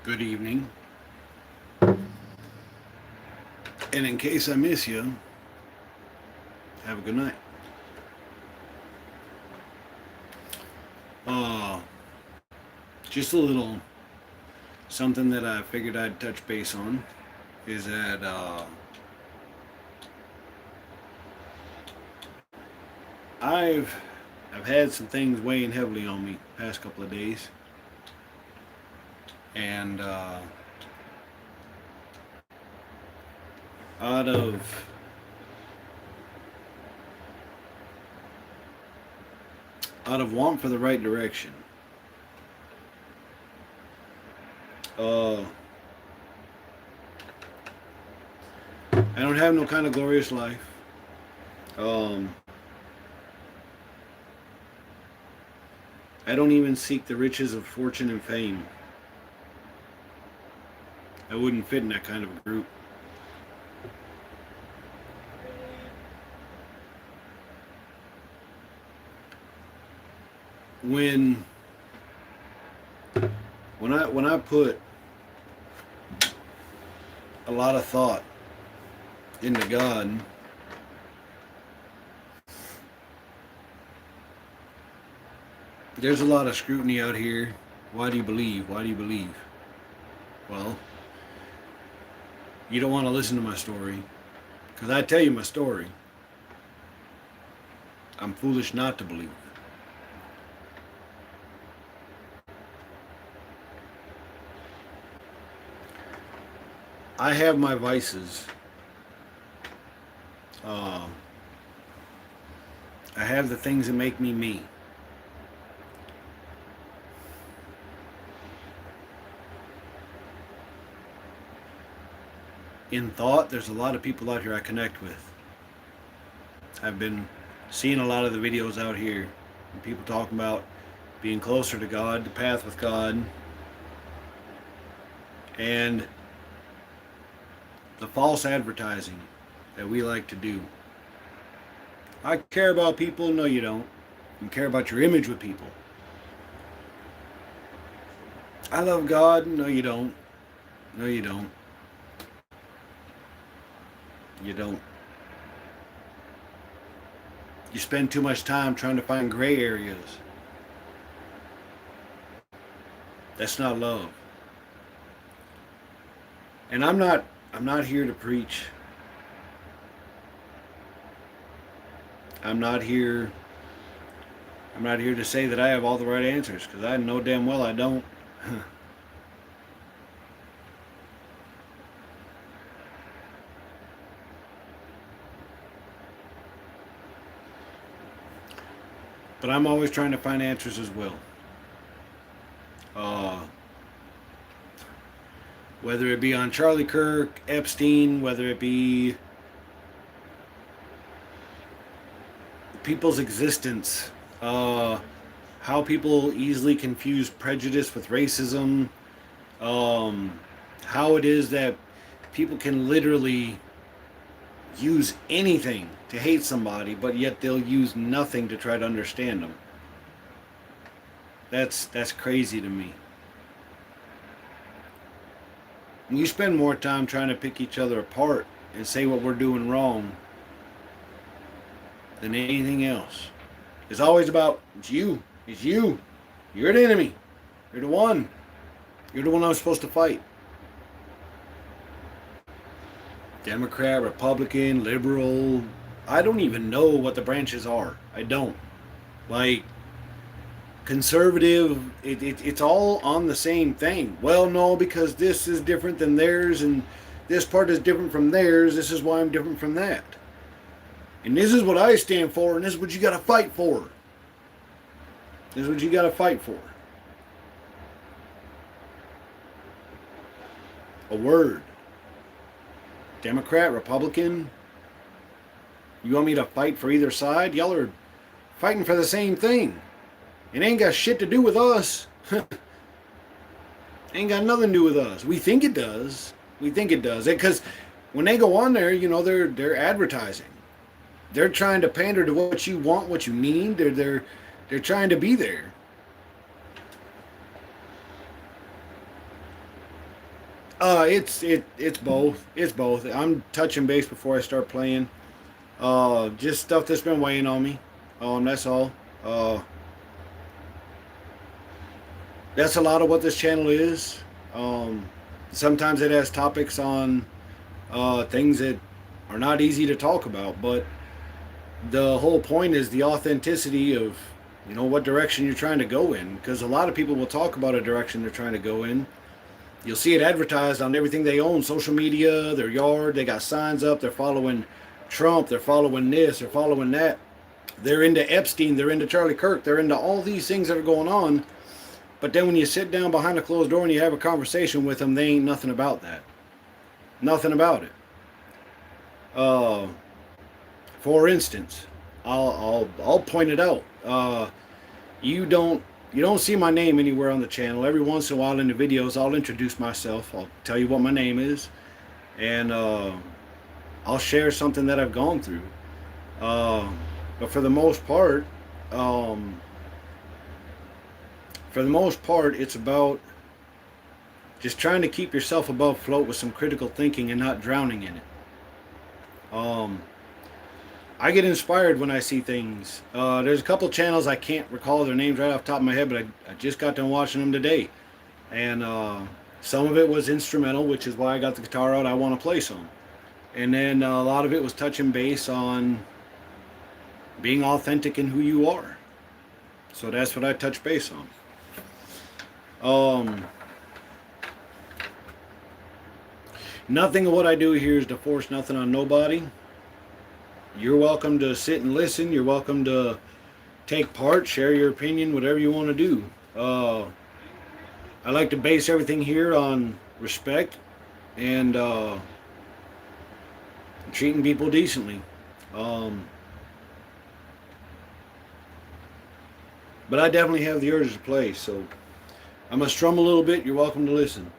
Good evening. And in case I miss you, have a good night. Uh, just a little something that I figured I'd touch base on is that I've I've had some things weighing heavily on me past couple of days, and out of out of want for the right direction. Uh, I don't have no kind of glorious life. Um, I don't even seek the riches of fortune and fame. I wouldn't fit in that kind of a group. When when I put a lot of thought into God, there's a lot of scrutiny out here. Why do you believe? Why do you believe? Well, you don't want to listen to my story because I tell you my story. I'm foolish not to believe. I have my vices. Uh, I have the things that make me me. In thought, there's a lot of people out here I connect with. I've been seeing a lot of the videos out here, and people talking about being closer to God, the path with God, and the false advertising that we like to do. I care about people. No, you don't. You care about your image with people. I love God. No, you don't. No, you don't. You don't. You spend too much time trying to find gray areas. That's not love. And I'm not here to preach. I'm not here I'm not here to say that I have all the right answers because I know damn well I don't. But I'm always trying to find answers as well. Uh, whether it be on Charlie Kirk, Epstein, whether it be people's existence, uh, how people easily confuse prejudice with racism, um, how it is that people can literally use anything to hate somebody, but yet they'll use nothing to try to understand them. That's crazy to me. When you spend more time trying to pick each other apart and say what we're doing wrong than anything else, it's always about it's you, it's you, you're the enemy, you're the one, you're the one I'm supposed to fight. Democrat, Republican, liberal. I don't even know what the branches are. I don't. Like, conservative, it's all on the same thing. Well, no, because this is different than theirs, and this part is different from theirs. This is why I'm different from that. And this is what I stand for, and this is what you got to fight for. This is what you got to fight for. A word. Democrat, Republican. You want me to fight for either side? Y'all are fighting for the same thing. It ain't got shit to do with us. Ain't got nothing to do with us. We think it does. We think it does. Because when they go on there, they're advertising. They're trying to pander to what you want, what you need. They're trying to be there. It's both. It's both. I'm touching base before I start playing. Just stuff that's been weighing on me. That's all. That's a lot of what this channel is. Um, Sometimes it has topics on things that are not easy to talk about, but the whole point is the authenticity of what direction you're trying to go in. Because a lot of people will talk about a direction they're trying to go in. You'll see it advertised on everything they own, social media, their yard. They got signs up. They're following Trump. They're following this. They're following that. They're into Epstein. They're into Charlie Kirk. They're into all these things that are going on. But then when you sit down behind a closed door and you have a conversation with them, they ain't nothing about that. Nothing about it. Uh, for instance, I'll point it out. You don't see my name anywhere on the channel. Every once in a while in the videos, I'll introduce myself. I'll tell you what my name is, and I'll share something that I've gone through. Uh, but um, for the most part, it's about just trying to keep yourself above float with some critical thinking and not drowning in it. Um, I get inspired when I see things. There's a couple channels I can't recall their names right off the top of my head, but I just got done watching them today, and some of it was instrumental, which is why I got the guitar out. I want to play some, and then a lot of it was touching base on being authentic in who you are. So that's what I touch base on. Nothing of what I do here is to force nothing on nobody. You're welcome to sit and listen. You're welcome to take part, share your opinion, whatever you want to do. I like to base everything here on respect and treating people decently. But I definitely have the urge to play, so I'm going to strum a little bit. You're welcome to listen.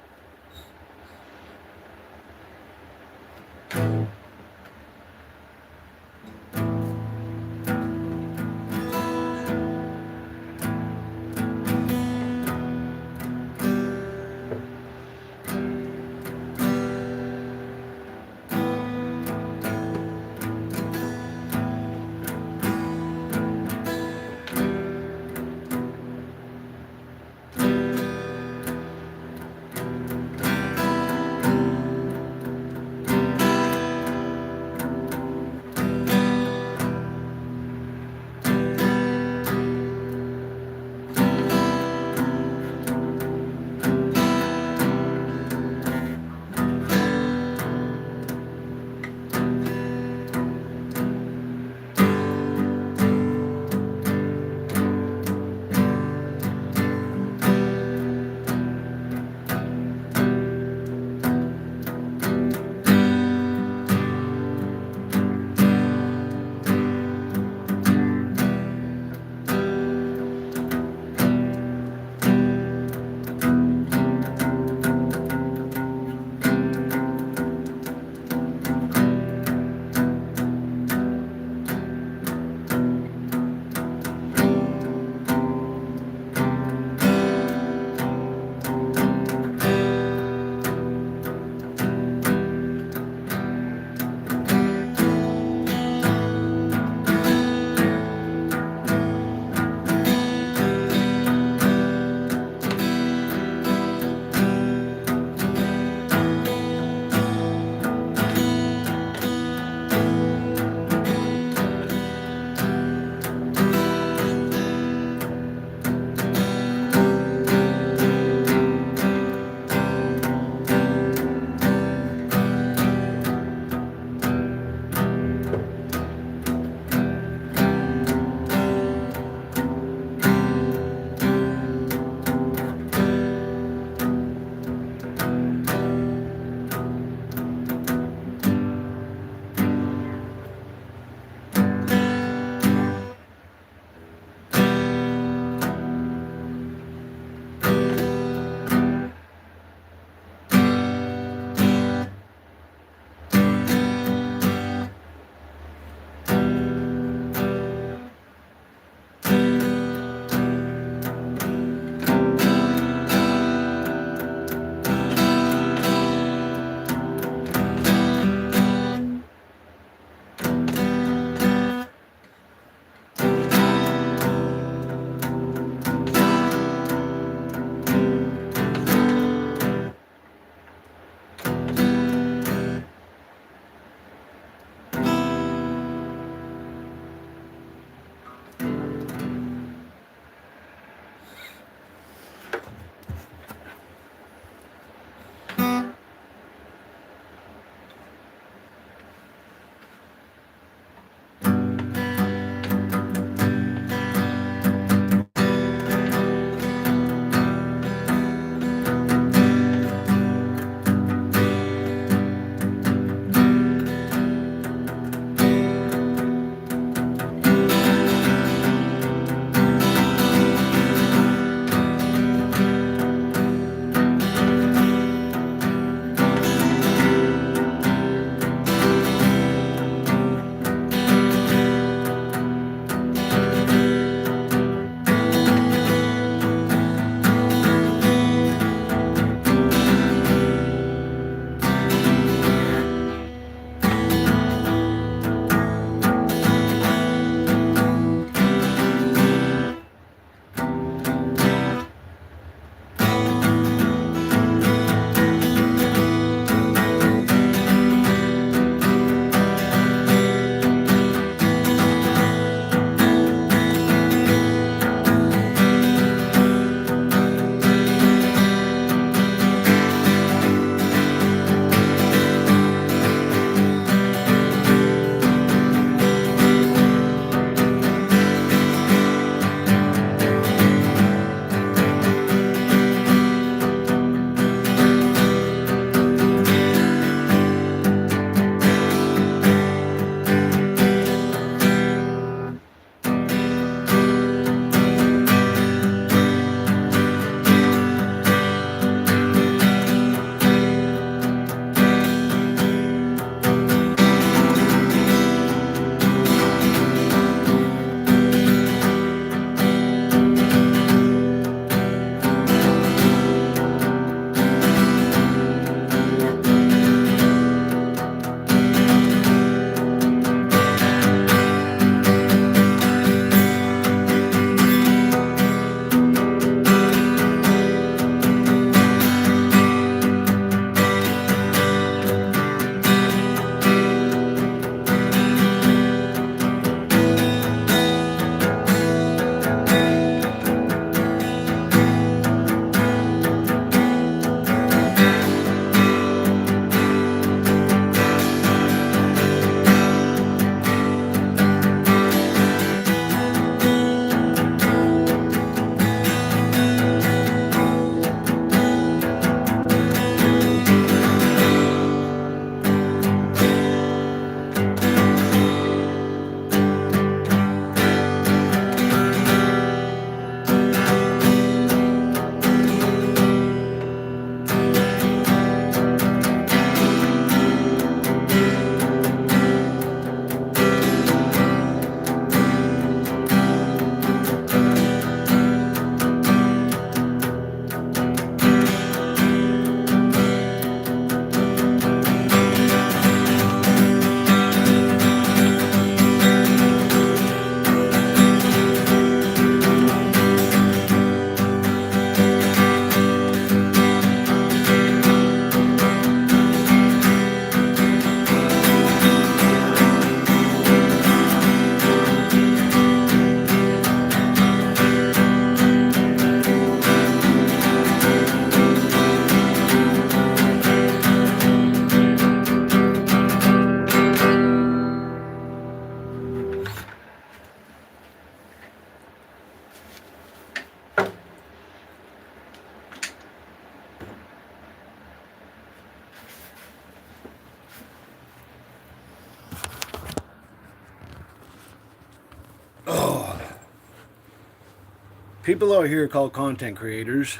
People out here called content creators.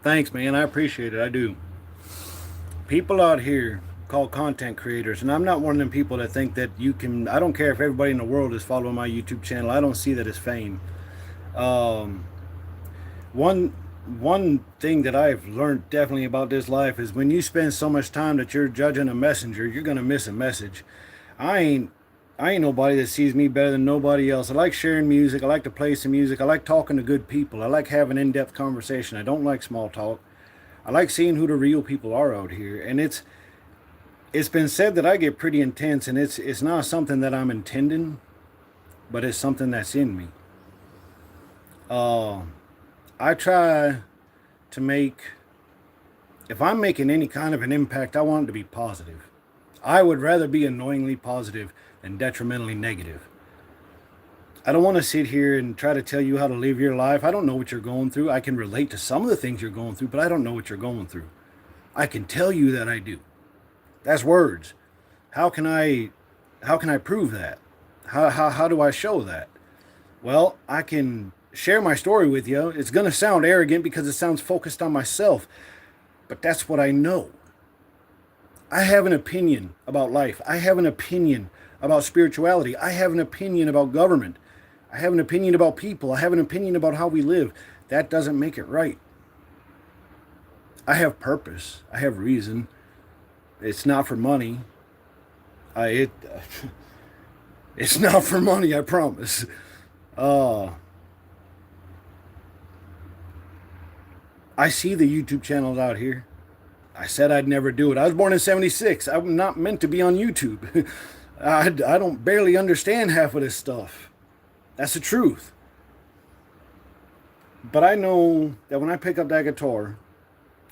Thanks, man. I appreciate it. I do. People out here called content creators, and I'm not one of them people that think that you can. I don't care if everybody in the world is following my YouTube channel. I don't see that as fame. Um, one one thing that I've learned definitely about this life is when you spend so much time that you're judging a messenger, you're gonna miss a message. I ain't I ain't nobody that sees me better than nobody else. I like sharing music. I like to play some music. I like talking to good people. I like having in-depth conversation. I don't like small talk. I like seeing who the real people are out here. And it's been said that I get pretty intense, and it's not something that I'm intending, but it's something that's in me. Uh, I try to make, if I'm making any kind of an impact, I want it to be positive. I would rather be annoyingly positive than detrimentally negative. I don't want to sit here and try to tell you how to live your life. I don't know what you're going through. I can relate to some of the things you're going through, but I don't know what you're going through. I can tell you that I do. That's words. How can I how can I prove that? How do I show that? Well, I can share my story with you. It's going to sound arrogant because it sounds focused on myself, but that's what I know. I have an opinion about life. I have an opinion about spirituality. I have an opinion about government. I have an opinion about people. I have an opinion about how we live. That doesn't make it right. I have purpose. I have reason. It's not for money. I it it's not for money, I promise. Uh I see the YouTube channels out here. I said I'd never do it. I was born in 76. I'm not meant to be on YouTube. I don't barely understand half of this stuff. That's the truth. But I know that when I pick up that guitar,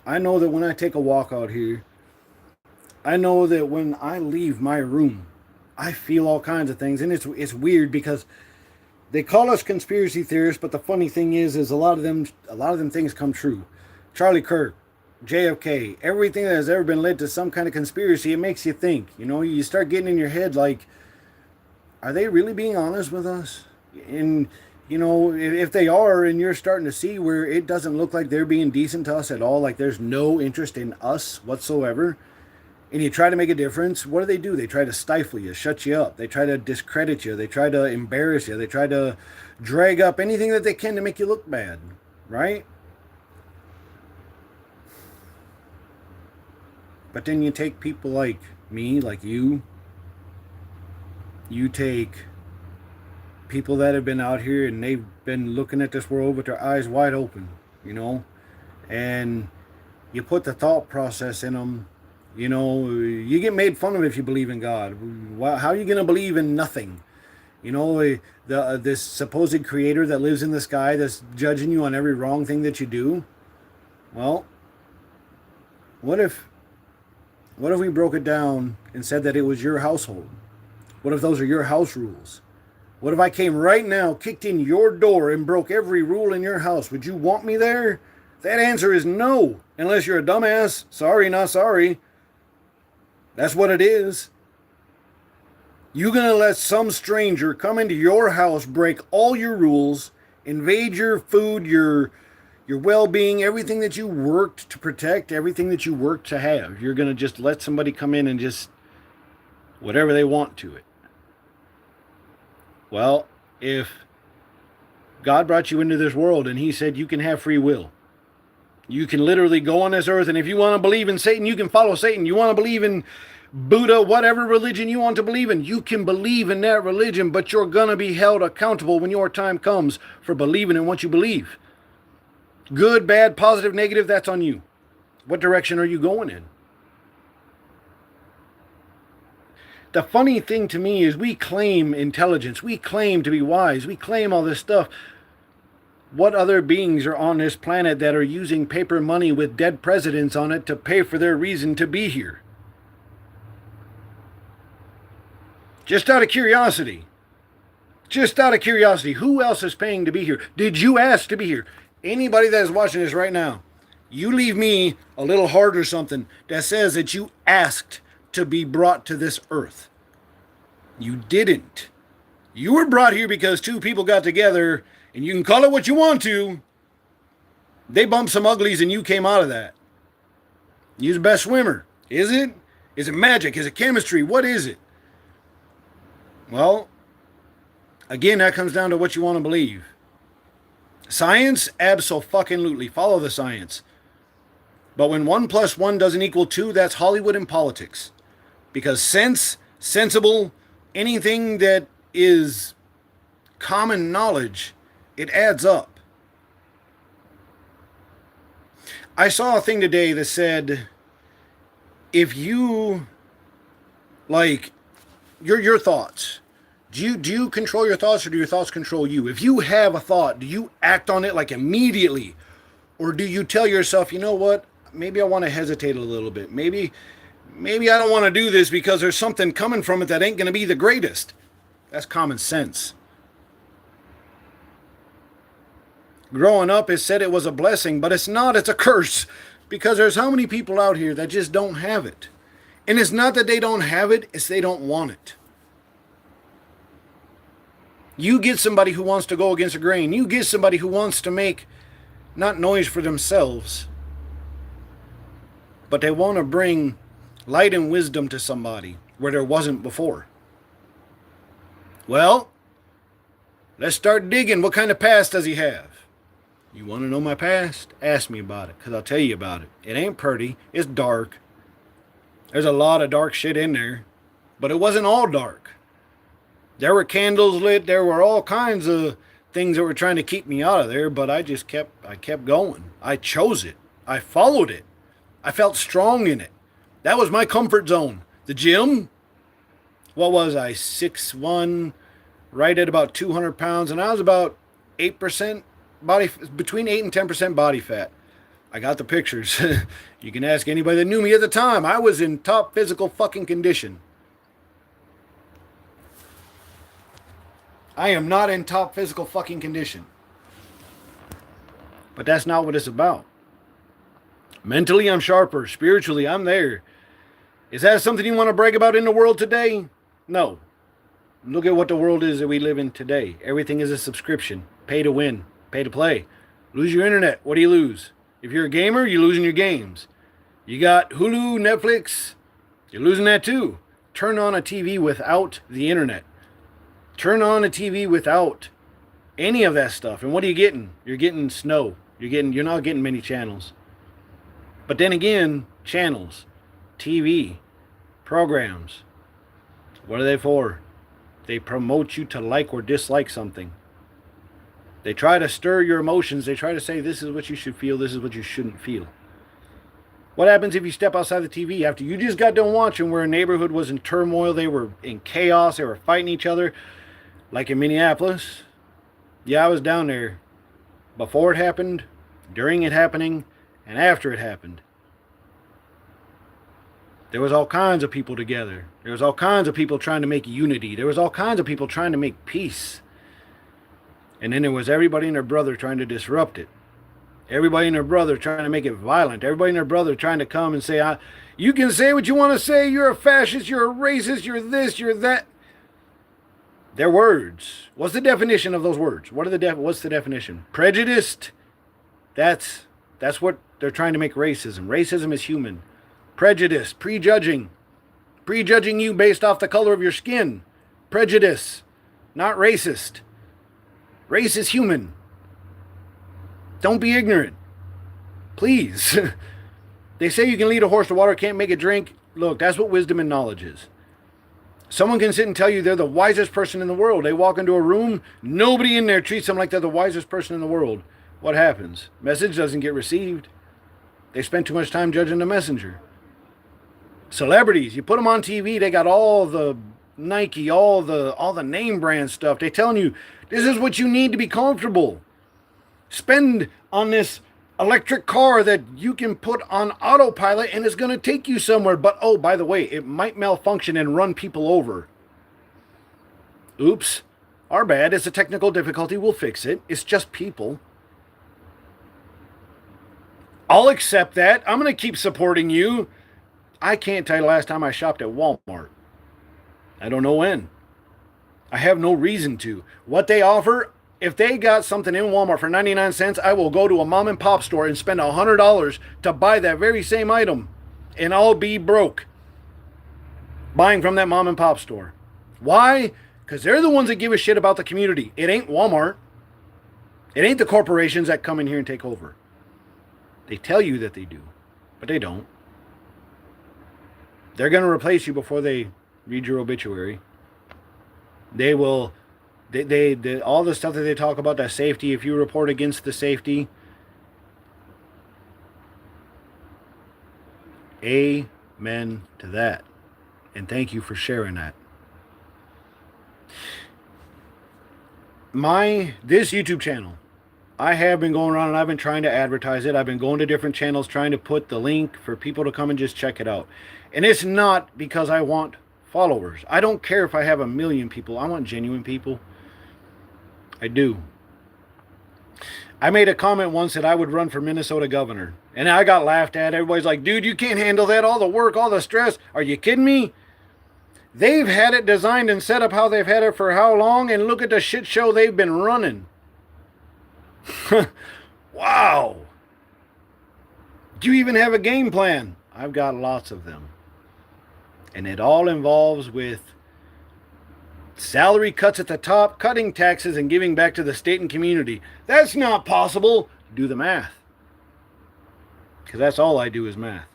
I know that when I take a walk out here, I know that when I leave my room, I feel all kinds of things. And it's weird because they call us conspiracy theorists, but the funny thing is a lot of them things come true. Charlie Kirk, JFK, everything that has ever been led to some kind of conspiracy, it makes you think. You start getting in your head like, are they really being honest with us? And if they are, and you're starting to see where it doesn't look like they're being decent to us at all, like there's no interest in us whatsoever, and you try to make a difference, what do? They try to stifle you, shut you up. They try to discredit you. They try to embarrass you. They try to drag up anything that they can to make you look bad, right? But then you take people like me, like you take people that have been out here and they've been looking at this world with their eyes wide open, you know, and you put the thought process in them. You get made fun of if you believe in God. How are you going to believe in nothing? This supposed creator that lives in the sky that's judging you on every wrong thing that you do. Well, what if we broke it down and said that it was your household? What if those are your house rules? What if I came right now, kicked in your door, and broke every rule in your house? Would you want me there? That answer is no, unless you're a dumbass. Sorry, not sorry. That's what it is. You gonna let some stranger come into your house, break all your rules, invade your food, your well-being, everything that you worked to protect, everything that you worked to have. You're gonna just let somebody come in and just whatever they want to it. Well, if God brought you into this world and he said you can have free will, you can literally go on this earth, and if you want to believe in Satan, you can follow Satan. You want to believe in Buddha, whatever religion you want to believe in, you can believe in that religion, but you're going to be held accountable when your time comes for believing in what you believe. Good, bad, positive, negative, that's on you. What direction are you going in? The funny thing to me is we claim intelligence, we claim to be wise, we claim all this stuff. What other beings are on this planet that are using paper money with dead presidents on it to pay for their reason to be here? Just out of curiosity. Just out of curiosity, who else is paying to be here? Did you ask to be here? Anybody that is watching this right now, you leave me a little heart or something that says that you asked to be brought to this earth. You didn't. You were brought here because two people got together And you can call it what you want to. They bumped some uglies and you came out of that. You're the best swimmer. Is it? Is it magic? Is it chemistry? What is it? Well, again, that comes down to what you want to believe. Science? Abso-fucking-lutely. Follow the science. But when 1 + 1 doesn't equal 2, that's Hollywood and politics. Because sense, sensible, anything that is common knowledge, it adds up. I saw a thing today that said, if you, like, your thoughts, do you control your thoughts or do your thoughts control you? If you have a thought, do you act on it like immediately? Or do you tell yourself, you know what, maybe I want to hesitate a little bit. Maybe I don't want to do this because there's something coming from it that ain't going to be the greatest. That's common sense. Growing up, it said it was a blessing, but it's not. It's a curse. Because there's how many people out here that just don't have it. And it's not that they don't have it, it's they don't want it. You get somebody who wants to go against the grain. You get somebody who wants to make not noise for themselves, but they want to bring light and wisdom to somebody where there wasn't before. Well, let's start digging. What kind of past does he have? You want to know my past? Ask me about it, because I'll tell you about it. It ain't pretty. It's dark. There's a lot of dark shit in there, but it wasn't all dark. There were candles lit. There were all kinds of things that were trying to keep me out of there, but I kept going. I chose it. I followed it. I felt strong in it. That was my comfort zone. The gym, what was I, 6'1", right at about 200 pounds, and I was about 8% body, between 8 and 10% body fat. I got the pictures. You can ask anybody that knew me at the time. I was in top physical fucking condition. I am not in top physical fucking condition. But that's not what it's about. Mentally, I'm sharper. Spiritually, I'm there. Is that something you want to brag about in the world today? No. Look at what the world is that we live in today. Everything is a subscription. Pay to win. Pay to play. Lose your internet. What do you lose? If you're a gamer, you're losing your games. You got Hulu, Netflix. You're losing that too. Turn on a TV without the internet. Turn on a TV without any of that stuff. And what are you getting? You're getting snow. You're not getting many channels. But then again, channels, TV, programs. What are they for? They promote you to like or dislike something. They try to stir your emotions. They try to say, this is what you should feel. This is what you shouldn't feel. What happens if you step outside the TV after you just got done watching where a neighborhood was in turmoil? They were in chaos. They were fighting each other. Like in Minneapolis. Yeah, I was down there before it happened, during it happening, and after it happened. There was all kinds of people together. There was all kinds of people trying to make unity. There was all kinds of people trying to make peace. And then there was everybody and their brother trying to disrupt it. Everybody and their brother trying to make it violent. Everybody and their brother trying to come and say, you can say what you want to say. You're a fascist. You're a racist. You're this. You're that. They're words. What's the definition of those words? What's the definition? Prejudiced. That's what they're trying to make racism. Racism is human. Prejudice. Prejudging. Prejudging you based off the color of your skin. Prejudice. Not racist. Race is human. Don't be ignorant. Please. They say you can lead a horse to water, can't make it drink. Look, that's what wisdom and knowledge is. Someone can sit and tell you they're the wisest person in the world. They walk into a room, nobody in there treats them like they're the wisest person in the world. What happens? Message doesn't get received. They spend too much time judging the messenger. Celebrities, you put them on TV, they got all the Nike, all the name brand stuff. They're telling you, this is what you need to be comfortable. Spend on this electric car that you can put on autopilot and it's going to take you somewhere. But, oh, by the way, it might malfunction and run people over. Oops. Our bad. It's a technical difficulty. We'll fix it. It's just people. I'll accept that. I'm going to keep supporting you. I can't tell you the last time I shopped at Walmart. I don't know when. I have no reason to. What they offer, If they got something in Walmart for 99 cents, I will go to a mom and pop store and spend $100 to buy that very same item. And I'll be broke buying from that mom and pop store. Why? Because they're the ones that give a shit about the community. It ain't Walmart. It ain't the corporations that come in here and take over. They tell you that they do, but they don't. They're going to replace you before they read your obituary. They will... They all the stuff that they talk about, that safety, if you report against the safety, amen to that. And thank you for sharing that. This YouTube channel, I have been going around and I've been trying to advertise it. I've been going to different channels trying to put the link for people to come and just check it out. And it's not because I want followers. I don't care if I have 1 million people. I want genuine people. I do. I made a comment once that I would run for Minnesota governor. And I got laughed at. Everybody's like, dude, you can't handle that. All the work, all the stress. Are you kidding me? They've had it designed and set up how they've had it for how long? And look at the shit show they've been running. Wow. Do you even have a game plan? I've got lots of them. And it all involves with salary cuts at the top, cutting taxes, and giving back to the state and community. That's not possible. Do the math. Because that's all I do is math.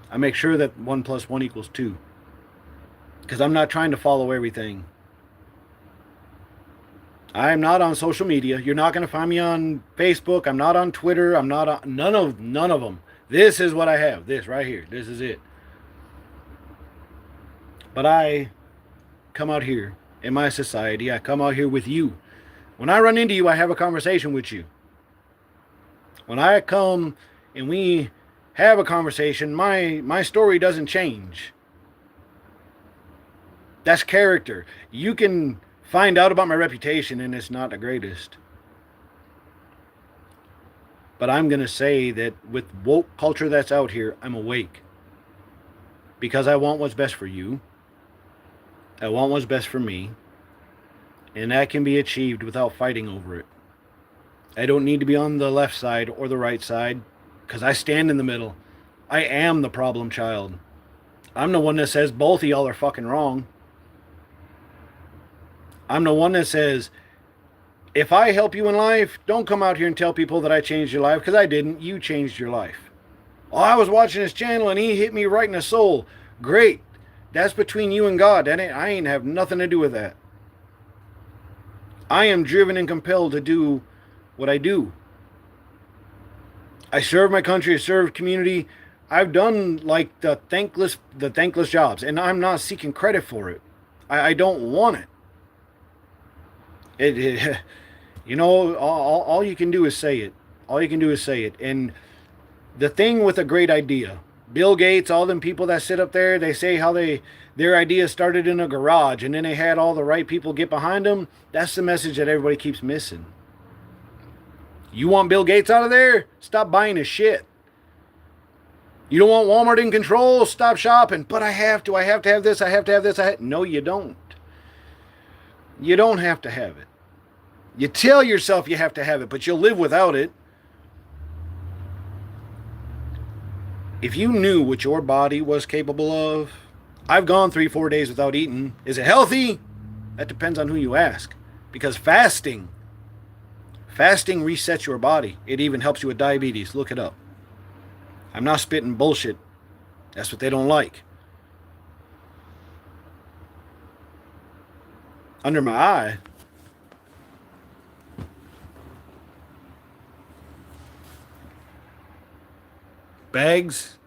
I make sure that 1 + 1 = 2. Because I'm not trying to follow everything. I'm not on social media. You're not going to find me on Facebook. I'm not on Twitter. I'm not on none of them. This is what I have. This right here. This is it. But I come out here in my society. I come out here with you. When I run into you, I have a conversation with you. When I come and we have a conversation, my story doesn't change. That's character. You can find out about my reputation and it's not the greatest. But I'm going to say that with woke culture that's out here, I'm awake. Because I want what's best for you. I want what's best for me. And that can be achieved without fighting over it. I don't need to be on the left side or the right side. Because I stand in the middle. I am the problem child. I'm the one that says both of y'all are fucking wrong. I'm the one that says, if I help you in life, don't come out here and tell people that I changed your life, because I didn't. You changed your life. Oh, I was watching his channel and he hit me right in the soul. Great. That's between you and God. I ain't have nothing to do with that. I am driven and compelled to do what I do. I serve my country. I serve community. I've done like the thankless jobs, and I'm not seeking credit for it. I don't want it. You know, all you can do is say it. All you can do is say it. And the thing with a great idea, Bill Gates, all them people that sit up there, they say how their idea started in a garage and then they had all the right people get behind them. That's the message that everybody keeps missing. You want Bill Gates out of there? Stop buying his shit. You don't want Walmart in control? Stop shopping. But I have to have this, I have to have this. No, you don't. You don't have to have it. You tell yourself you have to have it, but you'll live without it. If you knew what your body was capable of, I've gone 3-4 days without eating. Is it healthy? That depends on who you ask. Because fasting resets your body. It even helps you with diabetes. Look it up. I'm not spitting bullshit. That's what they don't like. Under my eye, bags,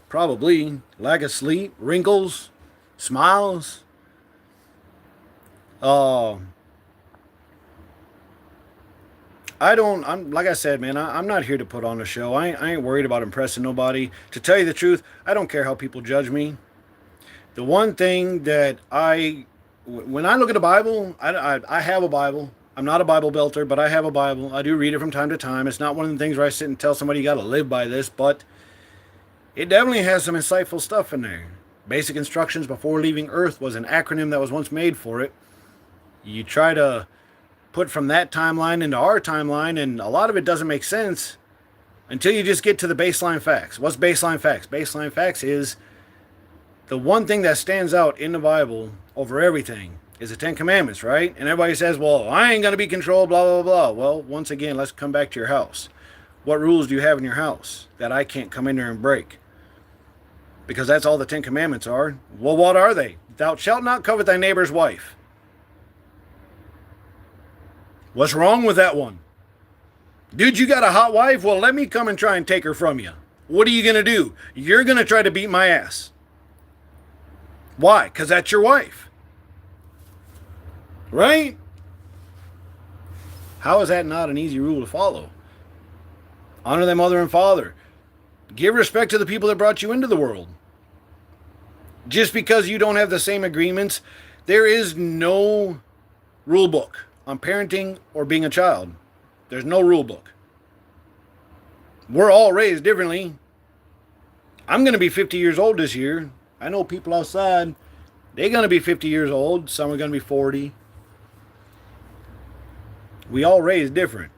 probably lack of sleep, wrinkles, smiles. I'm like I said, man, I'm not here to put on a show. I ain't worried about impressing nobody. To tell you the truth, I don't care how people judge me. The one thing that when I look at the Bible, I have a Bible. I'm not a Bible belter, but I have a Bible. I do read it from time to time. It's not one of the things where I sit and tell somebody you got to live by this, but it definitely has some insightful stuff in there. Basic instructions before leaving Earth was an acronym that was once made for it. You try to put from that timeline into our timeline, and a lot of it doesn't make sense until you just get to the baseline facts. What's baseline facts? Baseline facts is the one thing that stands out in the Bible over everything is the Ten Commandments, right? And everybody says, well, I ain't going to be controlled, blah, blah, blah. Well, once again, let's come back to your house. What rules do you have in your house that I can't come in there and break? Because that's all the Ten Commandments are. Well, what are they? Thou shalt not covet thy neighbor's wife. What's wrong with that one? Dude, you got a hot wife? Well, let me come and try and take her from you. What are you going to do? You're going to try to beat my ass. Why? Because that's your wife. Right? How is that not an easy rule to follow? Honor thy mother and father. Give respect to the people that brought you into the world. Just because you don't have the same agreements, there is no rule book on parenting or being a child. There's no rule book. We're all raised differently. I'm going to be 50 years old this year. I know people outside, they're going to be 50 years old. Some are going to be 40. We all raised different.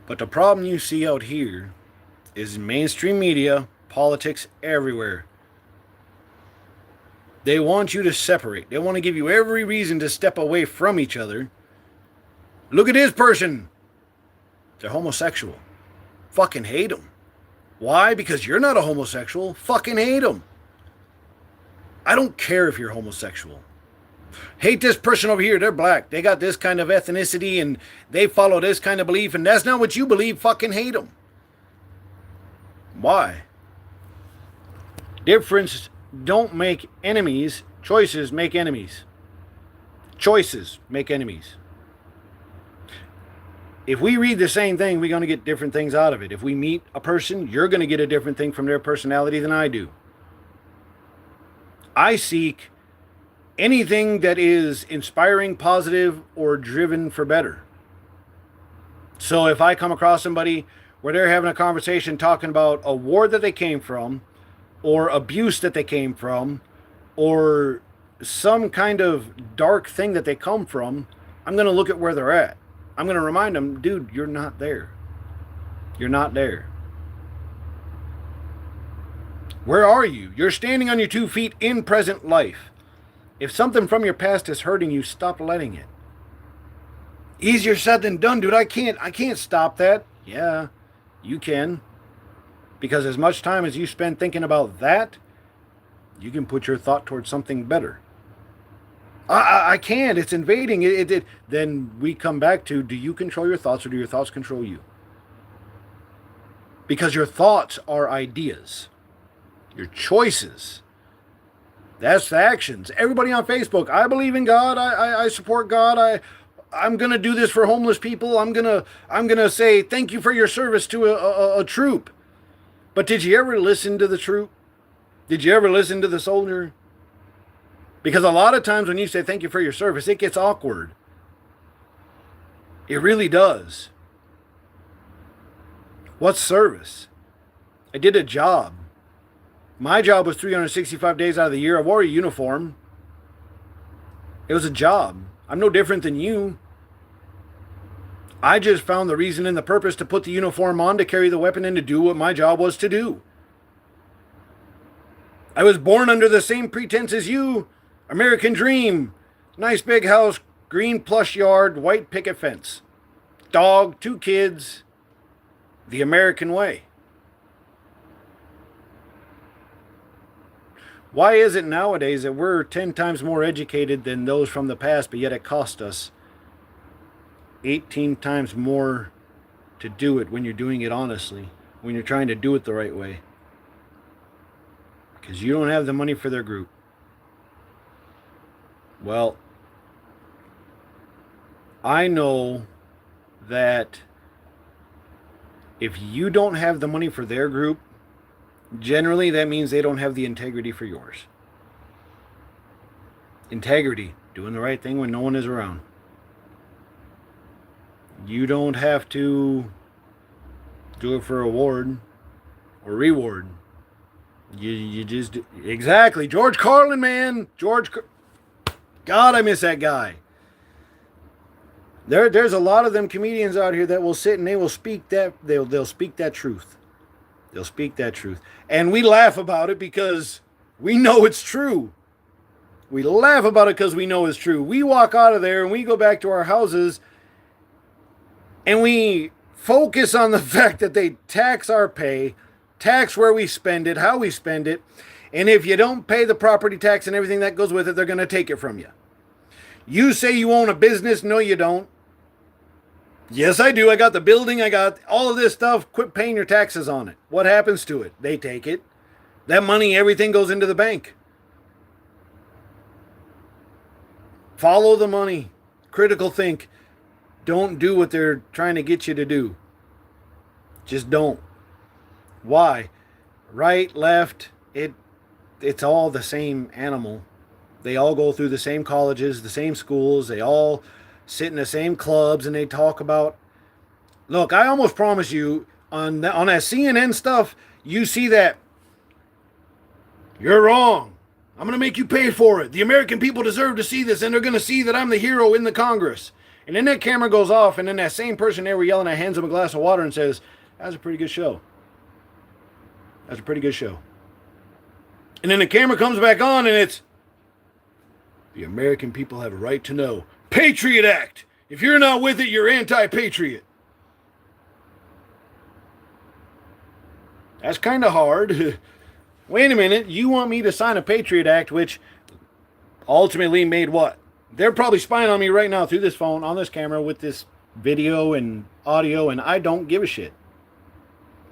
But the problem you see out here is mainstream media, politics everywhere. They want you to separate. They want to give you every reason to step away from each other. Look at this person. They're homosexual. Fucking hate them. Why? Because you're not a homosexual. Fucking hate them. I don't care if you're homosexual. Hate this person over here. They're black. They got this kind of ethnicity and they follow this kind of belief and that's not what you believe. Fucking hate them. Why? Difference don't make enemies. Choices make enemies. Choices make enemies. If we read the same thing, we're going to get different things out of it. If we meet a person, you're going to get a different thing from their personality than I do. I seek anything that is inspiring, positive, or driven for better. So if I come across somebody where they're having a conversation talking about a war that they came from, or abuse that they came from, or some kind of dark thing that they come from, I'm going to look at where they're at. I'm going to remind them, dude, you're not there. You're not there. Where are you? You're standing on your 2 feet in present life. If something from your past is hurting you, stop letting it. Easier said than done, dude. I can't stop that. Yeah, you can. Because as much time as you spend thinking about that, you can put your thought towards something better. I can't. It's invading. Then we come back to, do you control your thoughts or do your thoughts control you? Because your thoughts are ideas. Your choices. That's the actions. Everybody on Facebook, I believe in God. I support God. I'm going to do this for homeless people. I'm going to say thank you for your service to a troop. But did you ever listen to the troop? Did you ever listen to the soldier? Because a lot of times when you say thank you for your service, it gets awkward. It really does. What's service? I did a job. My job was 365 days out of the year. I wore a uniform. It was a job. I'm no different than you. I just found the reason and the purpose to put the uniform on, to carry the weapon, and to do what my job was to do. I was born under the same pretense as you. American dream. Nice big house, green plush yard, white picket fence. Dog, 2 kids. The American way. Why is it nowadays that we're 10 times more educated than those from the past, but yet it cost us 18 times more to do it when you're doing it honestly, when you're trying to do it the right way? Because you don't have the money for their group. Well, I know that if you don't have the money for their group, generally that means they don't have the integrity for yours. Integrity, doing the right thing when no one is around. You don't have to do it for reward or reward. You just exactly George Carlin, man. God, I miss that guy. There's a lot of them comedians out here that will sit and they will speak that they'll speak that truth. They'll speak that truth, and we laugh about it because we know it's true. We laugh about it because we know it's true. We walk out of there and we go back to our houses and we focus on the fact that they tax our pay, tax where we spend it, how we spend it, and if you don't pay the property tax and everything that goes with it, they're going to take it from you. You say you own a business. No, you don't. Yes, I do. I got the building. I got all of this stuff. Quit paying your taxes on it. What happens to it? They take it. That money, everything goes into the bank. Follow the money. Critical think. Don't do what they're trying to get you to do. Just don't. Why? Right, left, it's all the same animal. They all go through the same colleges, the same schools. They all sit in the same clubs and they talk about. Look, I almost promise you on that CNN stuff, you see that. You're wrong. I'm going to make you pay for it. The American people deserve to see this, and they're going to see that I'm the hero in the Congress. And then that camera goes off, and then that same person they were yelling at hands him a glass of water and says, "That was a pretty good show. That's a pretty good show." And then the camera comes back on, and it's, "The American people have a right to know. Patriot Act. If you're not with it, you're anti-patriot." That's kind of hard. Wait a minute. You want me to sign a Patriot Act, which ultimately made what? They're probably spying on me right now through this phone, on this camera, with this video and audio, and I don't give a shit.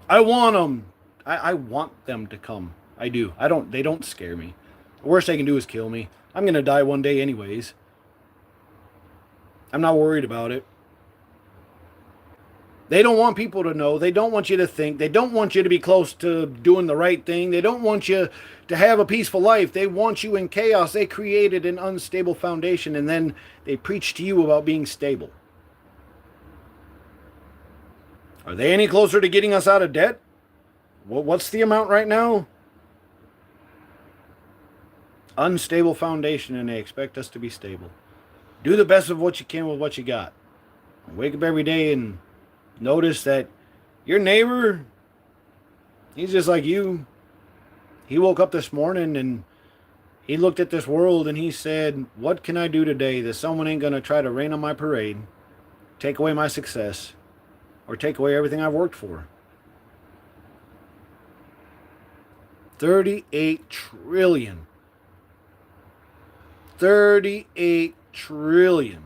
I want them. I want them to come. I do. They don't scare me. The worst they can do is kill me. I'm going to die one day anyways. I'm not worried about it. They don't want people to know. They don't want you to think. They don't want you to be close to doing the right thing. They don't want you to have a peaceful life. They want you in chaos. They created an unstable foundation, and then they preach to you about being stable. Are they any closer to getting us out of debt? What's the amount right now? Unstable foundation, and they expect us to be stable. Do the best of what you can with what you got. Wake up every day and notice that your neighbor, he's just like you. He woke up this morning and he looked at this world and he said, "What can I do today that someone ain't going to try to rain on my parade, take away my success, or take away everything I've worked for?" 38 trillion. 38 trillion.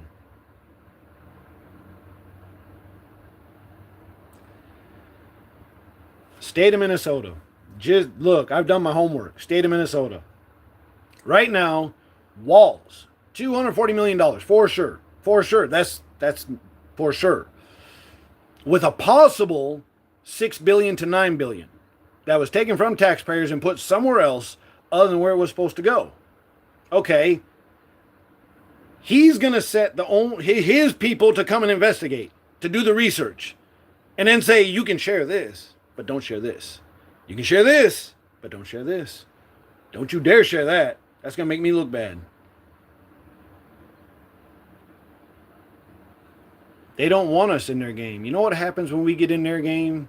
State of Minnesota. Just look, I've done my homework. State of Minnesota. Right now, walls. $240 million for sure. For sure. That's for sure. With a possible $6 billion to $9 billion that was taken from taxpayers and put somewhere else other than where it was supposed to go. Okay. He's going to set his people to come and investigate, to do the research, and then say, "You can share this, but don't share this. You can share this, but don't share this. Don't you dare share that. That's going to make me look bad." They don't want us in their game. You know what happens when we get in their game?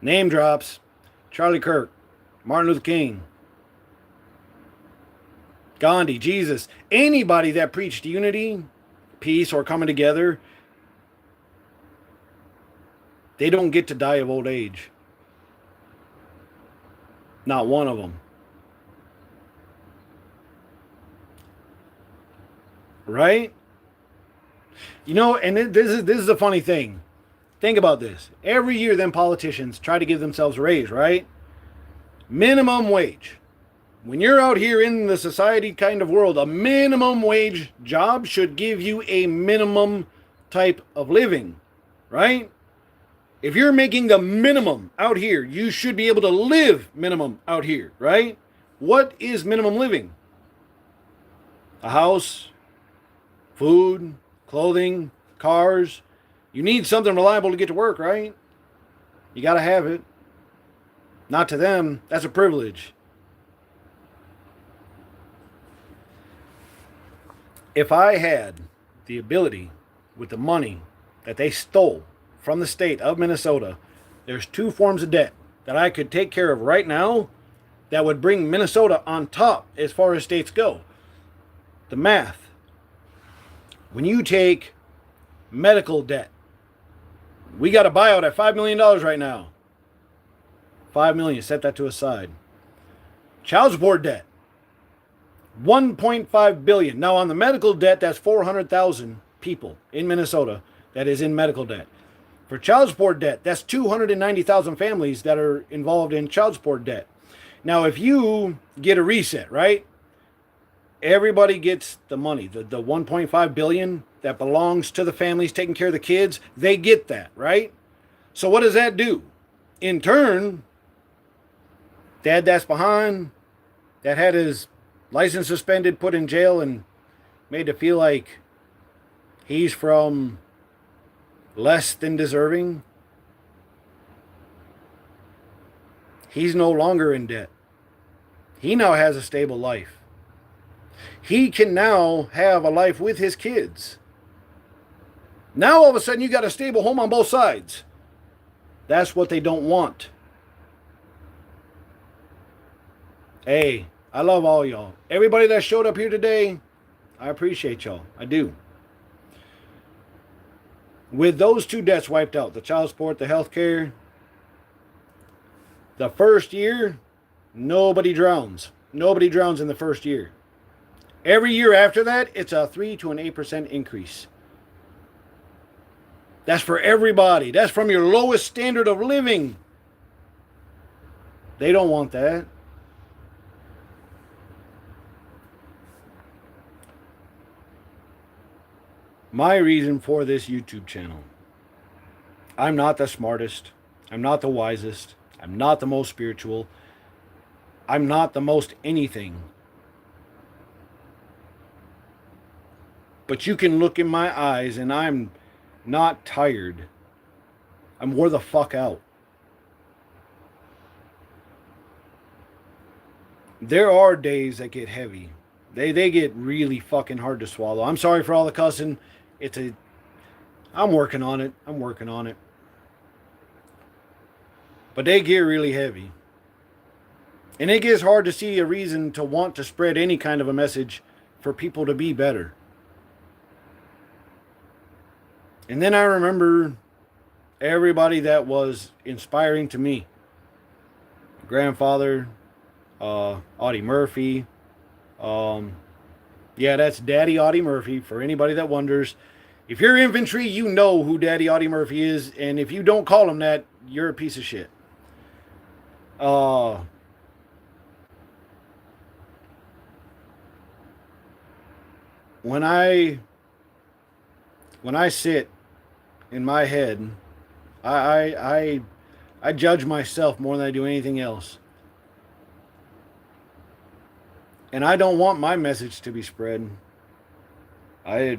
Name drops. Charlie Kirk, Martin Luther King, Gandhi, Jesus. Anybody that preached unity, peace, or coming together, they don't get to die of old age. Not one of them. Right? You know, and this is a funny thing. Think about this. Every year, them politicians try to give themselves a raise, right? Minimum wage. When you're out here in the society kind of world, a minimum wage job should give you a minimum type of living, right? If you're making the minimum out here, you should be able to live minimum out here, right? What is minimum living? A house, food, clothing, cars. You need something reliable to get to work, right? You got to have it. Not to them, that's a privilege. If I had the ability with the money that they stole from the state of Minnesota, there's two forms of debt that I could take care of right now that would bring Minnesota on top as far as states go. The math. When you take medical debt, we got a buyout at $5 million right now. $5 million, set that to a side. Child support debt, $1.5 billion. Now on the medical debt, that's 400,000 people in Minnesota that is in medical debt. For child support debt, that's 290,000 families that are involved in child support debt. Now, if you get a reset, right? Everybody gets the money, the 1.5 billion that belongs to the families taking care of the kids, they get that, right? So what does that do? In turn, dad that's behind, that had his license suspended, put in jail, and made to feel like he's from less than deserving, he's no longer in debt. He now has a stable life. He can now have a life with his kids. Now all of a sudden you got a stable home on both sides. That's what they don't want. Hey, I love all y'all. Everybody that showed up here today, I appreciate y'all. I do. With those two debts wiped out, the child support, the health care, the first year, nobody drowns. Nobody drowns in the first year. Every year after that, it's a 3 to an 8% increase. That's for everybody. That's from your lowest standard of living. They don't want that. My reason for this YouTube channel. I'm not the smartest. I'm not the wisest. I'm not the most spiritual. I'm not the most anything. But you can look in my eyes and I'm not tired. I'm wore the fuck out. There are days that get heavy. They get really fucking hard to swallow. I'm sorry for all the cussing. I'm working on it. I'm working on it. But they get really heavy. And it gets hard to see a reason to want to spread any kind of a message for people to be better. And then I remember everybody that was inspiring to me. Grandfather, Audie Murphy. Yeah, that's Daddy Audie Murphy. For anybody that wonders, if you're infantry, you know who Daddy Audie Murphy is. And if you don't call him that, you're a piece of shit. When I sit in my head, I judge myself more than I do anything else. And I don't want my message to be spread. I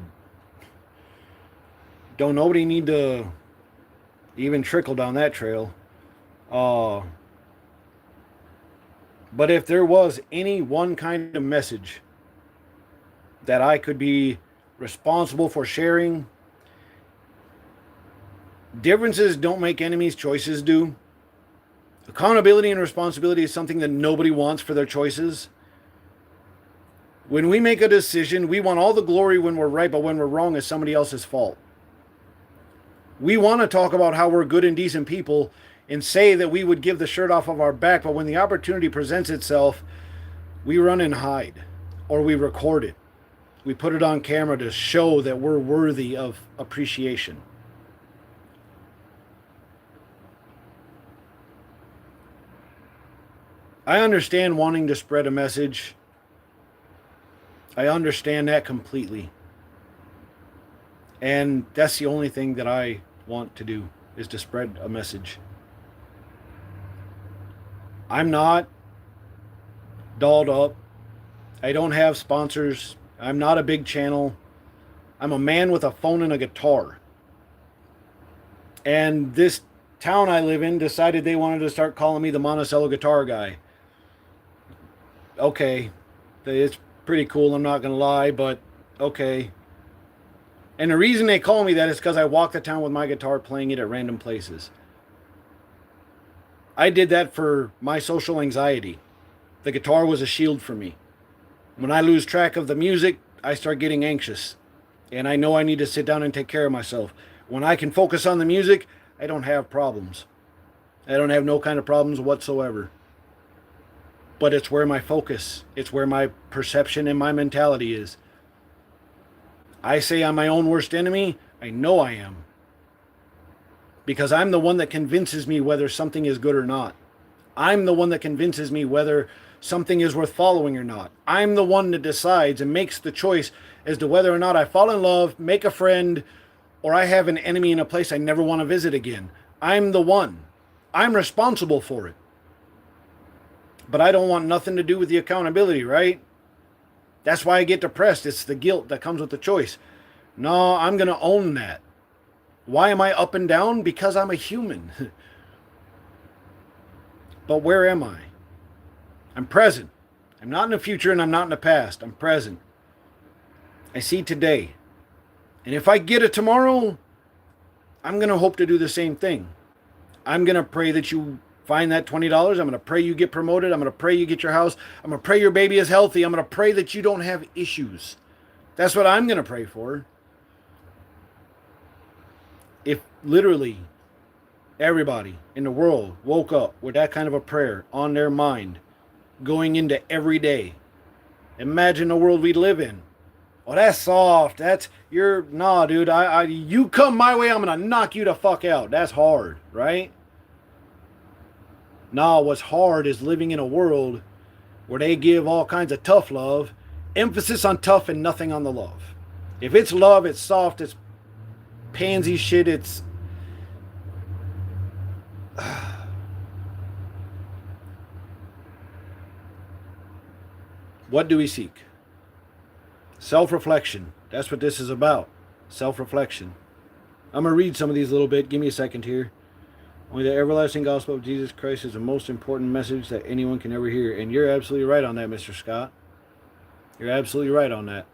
don't nobody need to even trickle down that trail. But if there was any one kind of message that I could be responsible for sharing, differences don't make enemies, choices do. Accountability and responsibility is something that nobody wants for their choices. When we make a decision, we want all the glory when we're right, but when we're wrong, it's somebody else's fault. We want to talk about how we're good and decent people and say that we would give the shirt off of our back, but when the opportunity presents itself, we run and hide, or we record it. We put it on camera to show that we're worthy of appreciation. I understand wanting to spread a message. I understand that completely. And that's the only thing that I want to do, is to spread a message. I'm not dolled up. I don't have sponsors. I'm not a big channel. I'm a man with a phone and a guitar. And this town I live in decided they wanted to start calling me the Monticello guitar guy. Okay, it's pretty cool, I'm not going to lie, but okay. And the reason they call me that is because I walk the town with my guitar playing it at random places. I did that for my social anxiety. The guitar was a shield for me. When I lose track of the music, I start getting anxious. And I know I need to sit down and take care of myself. When I can focus on the music, I don't have problems. I don't have no kind of problems whatsoever. But it's where my focus, it's where my perception and my mentality is. I say I'm my own worst enemy. I know I am. Because I'm the one that convinces me whether something is good or not. I'm the one that convinces me whether something is worth following or not. I'm the one that decides and makes the choice as to whether or not I fall in love, make a friend, or I have an enemy in a place I never want to visit again. I'm the one. I'm responsible for it. But I don't want nothing to do with the accountability, right? That's why I get depressed. It's the guilt that comes with the choice. No, I'm going to own that. Why am I up and down? Because I'm a human. But where am I? I'm present. I'm not in the future and I'm not in the past. I'm present. I see today. And if I get it tomorrow, I'm going to hope to do the same thing. I'm going to pray that you find that $20. I'm going to pray you get promoted. I'm going to pray you get your house. I'm going to pray your baby is healthy. I'm going to pray that you don't have issues. That's what I'm going to pray for. If literally everybody in the world woke up with that kind of a prayer on their mind going into every day, imagine the world we live in. Oh, that's soft. Nah, dude. You come my way, I'm going to knock you the fuck out. That's hard, right? Nah, what's hard is living in a world where they give all kinds of tough love, emphasis on tough and nothing on the love. If it's love, it's soft, it's pansy shit, it's... What do we seek? Self-reflection. That's what this is about. Self-reflection. I'm going to read some of these a little bit. Give me a second here. Only the everlasting gospel of Jesus Christ is the most important message that anyone can ever hear. And you're absolutely right on that, Mr. Scott. You're absolutely right on that.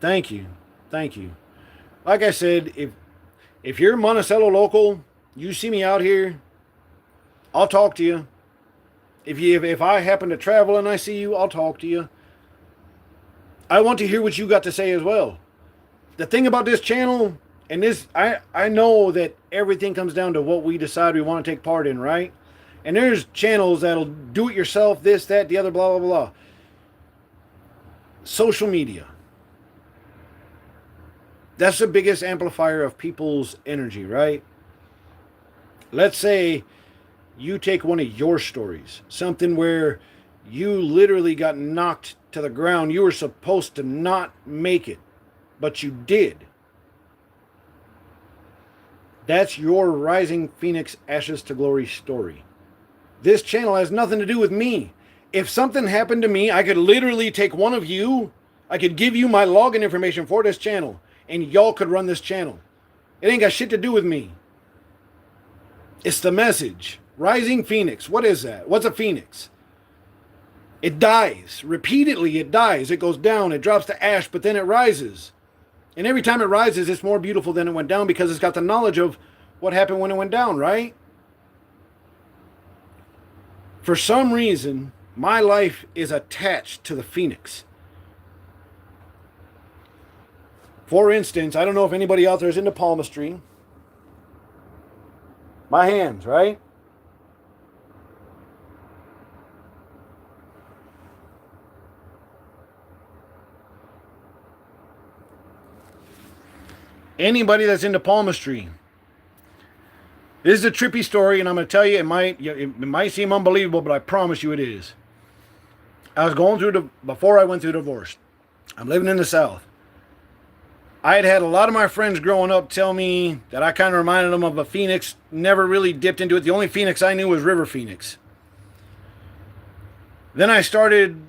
Thank you. Thank you. Like I said, if you're Monticello local, you see me out here, I'll talk to you. If I happen to travel and I see you, I'll talk to you. I want to hear what you got to say as well. The thing about this channel, and this, I know that everything comes down to what we decide we want to take part in, right? And there's channels that'll do it yourself, this, that, the other, blah, blah, blah. Social media. That's the biggest amplifier of people's energy, right? Let's say you take one of your stories, something where you literally got knocked to the ground. You were supposed to not make it, but you did. That's your Rising Phoenix Ashes to Glory story. This channel has nothing to do with me. If something happened to me, I could literally take one of you, I could give you my login information for this channel, and y'all could run this channel. It ain't got shit to do with me. It's the message. Rising Phoenix. What is that? What's a phoenix? It dies. Repeatedly it dies. It goes down. It drops to ash, but then it rises. And every time it rises, it's more beautiful than it went down because it's got the knowledge of what happened when it went down, right? For some reason, my life is attached to the phoenix. For instance, I don't know if anybody out there is into palmistry. My hands, right? Anybody that's into palmistry. This is a trippy story, and I'm going to tell you, it might seem unbelievable, but I promise you it is. I was going through before I went through divorce. I'm living in the South. I had a lot of my friends growing up tell me that I kind of reminded them of a phoenix. Never really dipped into it. The only phoenix I knew was River Phoenix. Then I started,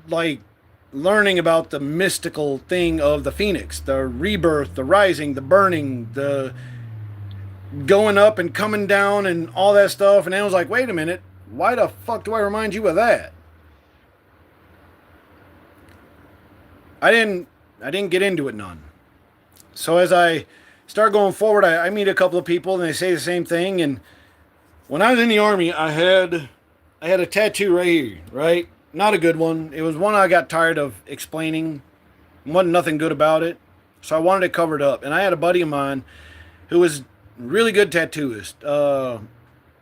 learning about the mystical thing of the phoenix, the rebirth, the rising, the burning, the going up and coming down and all that stuff. And I was like, wait a minute, why the fuck do I remind you of that? I didn't get into it none. So as I start going forward, I meet a couple of people and they say the same thing. And when I was in the army, I had a tattoo right here, right? Not a good one. It was one I got tired of explaining. Wasn't nothing good about it. So I wanted it covered up. And I had a buddy of mine who was a really good tattooist.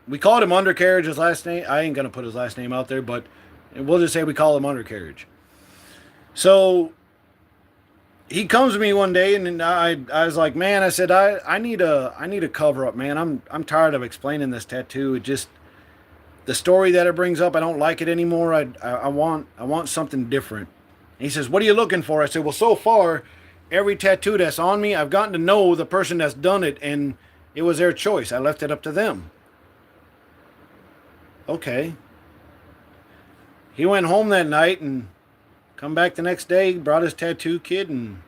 We called him Undercarriage, his last name. I ain't going to put his last name out there, but we'll just say we call him Undercarriage. So he comes to me one day and I was like, man, I said, I need a cover up, man. I'm tired of explaining this tattoo. It just, the story that it brings up, I don't like it anymore. I want something different. And he says, what are you looking for? I said, well, so far, every tattoo that's on me, I've gotten to know the person that's done it, and it was their choice. I left it up to them. Okay. He went home that night and come back the next day, brought his tattoo kit and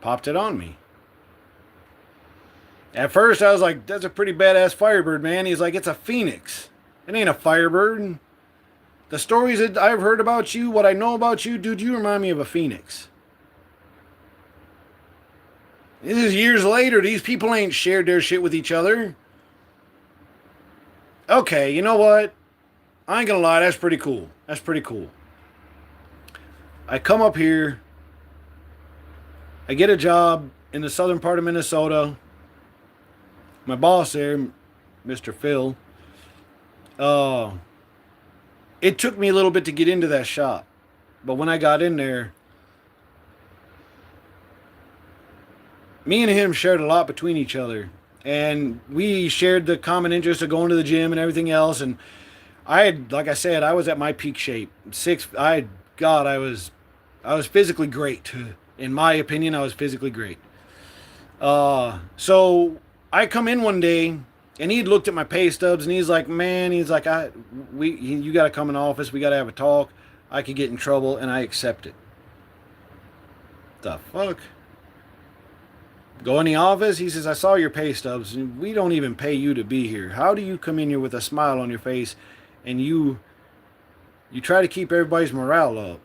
popped it on me. At first, I was like, that's a pretty badass Firebird, man. He's like, it's a phoenix. It ain't a Firebird. The stories that I've heard about you, what I know about you, dude, you remind me of a phoenix. This is years later. These people ain't shared their shit with each other. Okay, you know what? I ain't gonna lie, that's pretty cool. That's pretty cool. I come up here. I get a job in the southern part of Minnesota. My boss there, Mr. Phil, it took me a little bit to get into that shop. But when I got in there, me and him shared a lot between each other. And we shared the common interest of going to the gym and everything else. And like I said, I was at my peak shape. I was physically great. In my opinion, I was physically great. So I come in one day and he'd looked at my pay stubs and he's like, man, you got to come in the office. We got to have a talk. I could get in trouble, and I accept it. The fuck? Go in the office. He says, I saw your pay stubs. We don't even pay you to be here. How do you come in here with a smile on your face and you try to keep everybody's morale up?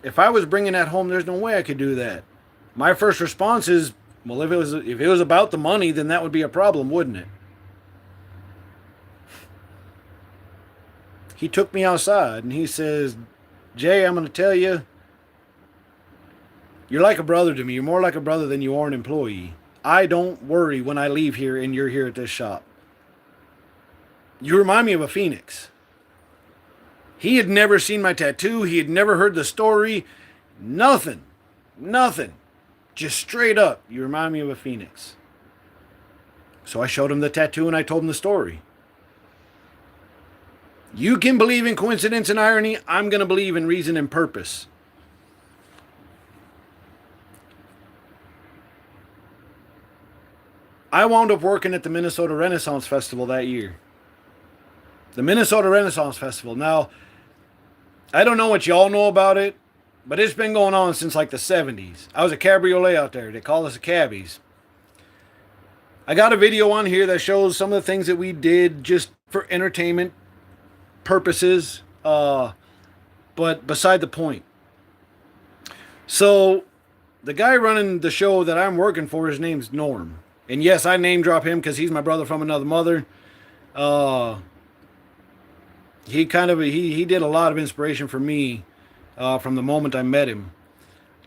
If I was bringing that home, there's no way I could do that. My first response is, well, if it was about the money, then that would be a problem, wouldn't it? He took me outside and he says, Jay, I'm going to tell you, you're like a brother to me. You're more like a brother than you are an employee. I don't worry when I leave here and you're here at this shop. You remind me of a phoenix. He had never seen my tattoo. He had never heard the story. Nothing. Just straight up, you remind me of a phoenix. So I showed him the tattoo and I told him the story. You can believe in coincidence and irony. I'm going to believe in reason and purpose. I wound up working at the Minnesota Renaissance Festival that year. The Minnesota Renaissance Festival. Now, I don't know what y'all know about it, but it's been going on since like the 70s. I was a cabriolet out there. They call us the cabbies. I got a video on here that shows some of the things that we did just for entertainment purposes. But beside the point. So, the guy running the show that I'm working for, his name's Norm. And yes, I name drop him because he's my brother from another mother. He did a lot of inspiration for me from the moment I met him.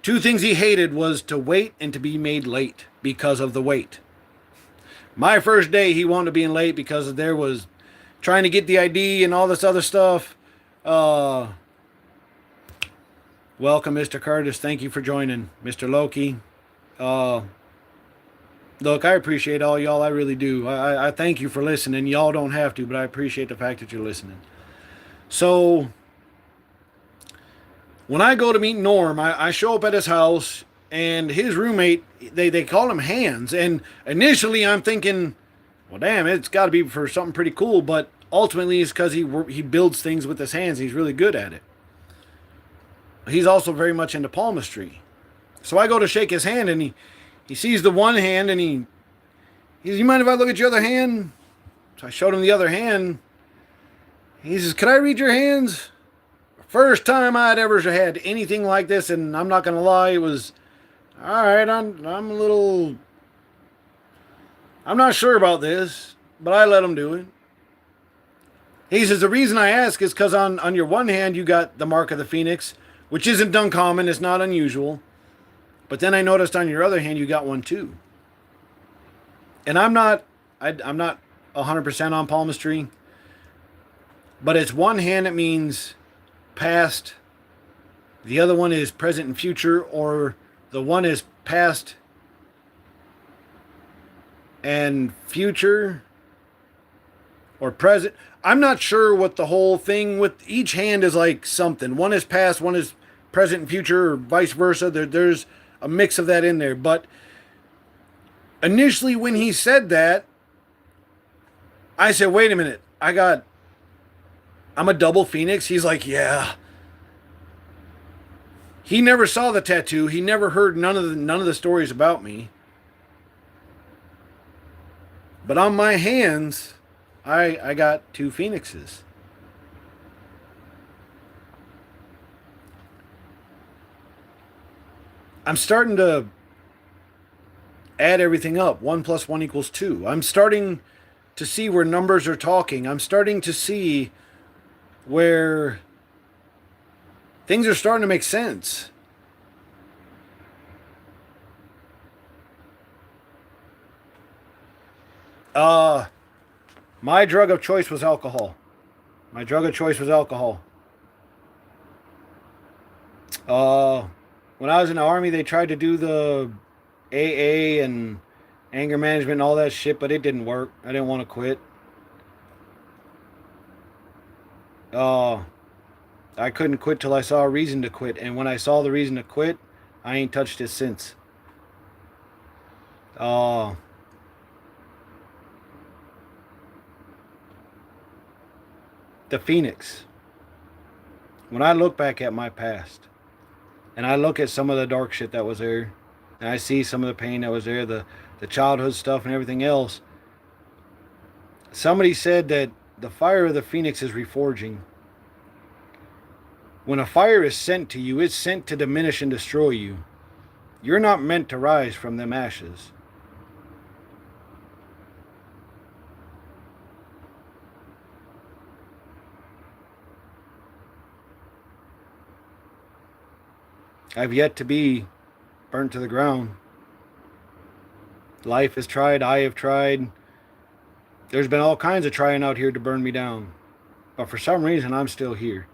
Two things he hated was to wait and to be made late because of the wait. My first day, he wanted to be in late because there was trying to get the ID and all this other stuff. Welcome, Mr. Curtis. Thank you for joining, Mr. Loki. Look, I appreciate all y'all. I really do. I thank you for listening. Y'all don't have to, but I appreciate the fact that you're listening. So, when I go to meet Norm, I show up at his house, and his roommate, they call him Hands. And initially, I'm thinking, well, damn, it's got to be for something pretty cool. But ultimately, it's because he builds things with his hands. He's really good at it. he's also very much into palmistry. So I go to shake his hand, and he sees the one hand, and he says, "You mind if I look at your other hand?" So I showed him the other hand. He says, "Could I read your hands?" First time I'd ever had anything like this, and I'm not gonna lie, it was all right. I'm a little. I'm not sure about this, but I let him do it. He says, the reason I ask is because on your one hand, you got the mark of the phoenix, which isn't uncommon, it's not unusual. But then I noticed on your other hand, you got one too. And I'm not 100% on palmistry, but it's one hand that means past, the other one is present and future, or the one is past and future, or present. I'm not sure what the whole thing with each hand is like something. One is past, one is present and future, or vice versa. There's a mix of that in there. But initially, when he said that, I said, wait a minute. I'm a double phoenix. He's like, yeah. He never saw the tattoo. He never heard none of the stories about me. But on my hands, I got two phoenixes. I'm starting to add everything up. 1 + 1 = 2. I'm starting to see where numbers are talking. I'm starting to see where things are starting to make sense. My drug of choice was alcohol. My drug of choice was alcohol. When I was in the army, they tried to do the AA and anger management and all that shit, but it didn't work. I didn't want to quit. I couldn't quit till I saw a reason to quit, and when I saw the reason to quit, I ain't touched it since. The Phoenix. When I look back at my past, and I look at some of the dark shit that was there, and I see some of the pain that was there, the childhood stuff and everything else, somebody said that the fire of the Phoenix is reforging. When a fire is sent to you, it's sent to diminish and destroy you. You're not meant to rise from them ashes. I've yet to be burnt to the ground. Life has tried, I have tried. There's been all kinds of trying out here to burn me down. But for some reason, I'm still here.